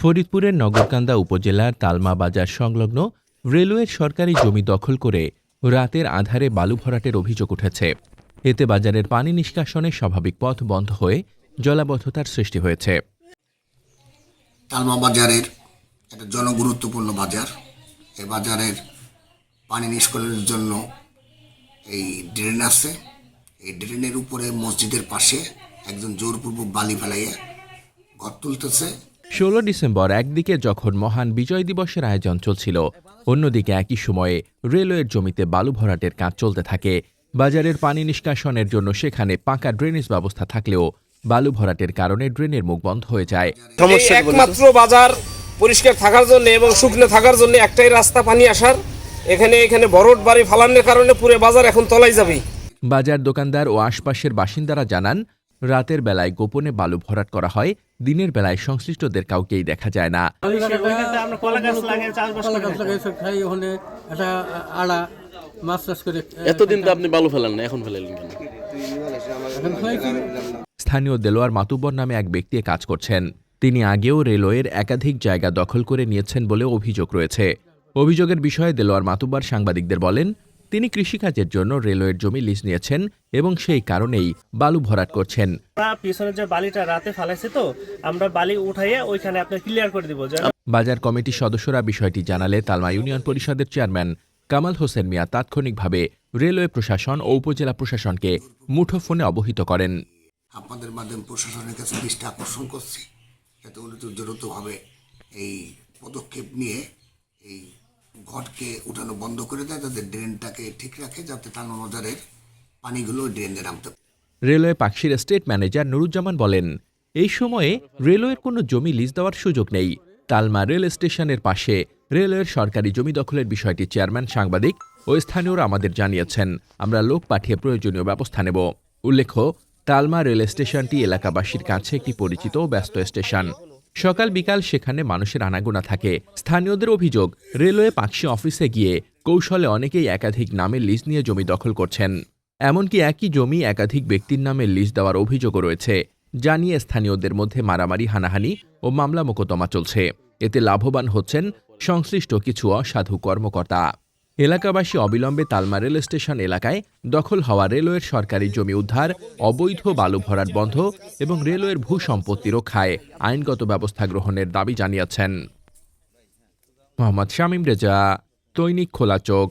ফরিদপুরের নগরকান্দা উপজেলার তালমা বাজার সংলগ্ন রেলওয়ের সরকারি জমি দখল করে রাতের আঁধারে বালু ভরাটের অভিযোগ উঠেছে। এতে বাজারের পানি নিষ্কাশনের স্বাভাবিক পথ বন্ধ হয়ে জলাবদ্ধতার সৃষ্টি হয়েছে। তালমা বাজারের একটা জনগুরুত্বপূর্ণ বাজার। এই বাজারের পানি নিষ্কাশনের জন্য এই ড্রেন আছে। এই ড্রেনের উপরে মসজিদের পাশে একজন জোরপূর্বক বালি ফেলাইয়ে ঘর তুলতেছে। 16 ডিসেম্বর একদিকে যখন মহান বিজয় দিবসের আয়োজন চলছিল, অন্যদিকে একই সময়ে রেলওয়ের জমিতে বালু ভরাটের কাজ চলতে থাকে। বাজারের পানি নিষ্কাশনের জন্য সেখানে পাকা ড্রেনেজ ব্যবস্থা থাকলেও বালু ভরাটের কারণে ড্রেনের মুখ বন্ধ হয়ে যায়। একমাত্র বাজার পরিষ্কার থাকার জন্য এবং শুকনো থাকার জন্য একটাই রাস্তা পানি আসার। এখানে বরট বাড়ি ফালানোর কারণে পুরো বাজার এখন তলায় যাবে। বাজার দোকানদার ও আশপাশের বাসিন্দারা জানান, রাতের বেলায় গোপনে বালু ভরাট করা হয়, দিনের বেলায় সংশ্লিষ্টদের কাউকেই দেখা যায় না। এতদিন তো আপনি বালু ফেলেন না, এখন ফেলেন কেন? স্থানীয় দেলোয়ার মাতুব্বর নামে এক ব্যক্তি কাজ করছেন। তিনি আগেও রেলওয়ের একাধিক জায়গা দখল করে নিয়েছেন বলে অভিযোগ রয়েছে। অভিযোগের বিষয়ে দেলোয়ার মাতুব্বর সাংবাদিকদের বলেন, তিনি কৃষিকাজের জন্য রেলওয়ের জমি লিজ নিয়েছেন এবং সেই কারণেই বালু ভরাট করছেন। পিছনে যে বালিটা রাতে ফেলাইছে, তো আমরা বালি উঠাইয়ে ওইখানে আপনার ক্লিয়ার করে দিব। বাজার কমিটির সদস্যরা বিষয়টি জানালে তালমা ইউনিয়ন পরিষদের চেয়ারম্যান কামাল হোসেন মিয়া তাৎক্ষণিকভাবে রেলওয়ে প্রশাসন ও উপজেলা প্রশাসনকে মুঠোফোনে অবহিত করেন। আপনাদের মাধ্যমে প্রশাসনের কাছে দৃষ্টি আকর্ষণ করছি, যাতে দ্রুতভাবে এই পদক্ষেপ নিয়ে এই ঘটকে উঠানো বন্ধ করে দেয়, যাতে ড্রেনটাকে ঠিক রাখে, যাতে তালমা বাজারের পানিগুলো ড্রেনে নামতে। রেলওয়ে পাকশির স্টেট ম্যানেজার নুরুজ্জামান বলেন, এই সময়ে রেলওয়ের কোনো জমি লিজ দেওয়ার সুযোগ নেই। তালমা রেল স্টেশনের পাশে রেলওয়ের সরকারি জমি দখলের বিষয়টি চেয়ারম্যান, সাংবাদিক ও স্থানীয়রা আমাদের জানিয়েছেন। আমরা লোক পাঠিয়ে প্রয়োজনীয় ব্যবস্থা নেব। উল্লেখ্য, তালমা রেল স্টেশনটি এলাকাবাসীর কাছে একটি পরিচিত ও ব্যস্ত স্টেশন। সকাল বিকাল সেখানে মানুষের আনাগোনা থাকে। স্থানীয়দের অভিযোগ, রেলওয়ে পাকশি অফিসে গিয়ে কৌশলে অনেকেই একাধিক নামে লিজ নিয়ে জমি দখল করছেন। এমনকি একই জমি একাধিক ব্যক্তির নামে লিজ দেওয়ার অভিযোগও রয়েছে। জানিয়ে স্থানীয়দের মধ্যে মারামারি, হানাহানি ও মামলা মোকদ্দমা চলছে। এতে লাভবান হচ্ছেন সংশ্লিষ্ট কিছু অসাধু কর্মকর্তা। এলাকাবাসী অবিলম্বে তালমা রেল স্টেশন এলাকায় দখল হওয়া রেলওয়ের সরকারি জমি উদ্ধার, অবৈধ বালু ভরাট বন্ধ এবং রেলওয়ের ভূসম্পত্তি রক্ষায় আইনগত ব্যবস্থা গ্রহণের দাবি জানিয়েছেন। মোহাম্মদ শামীম রেজা, দৈনিক খোলা চোখ।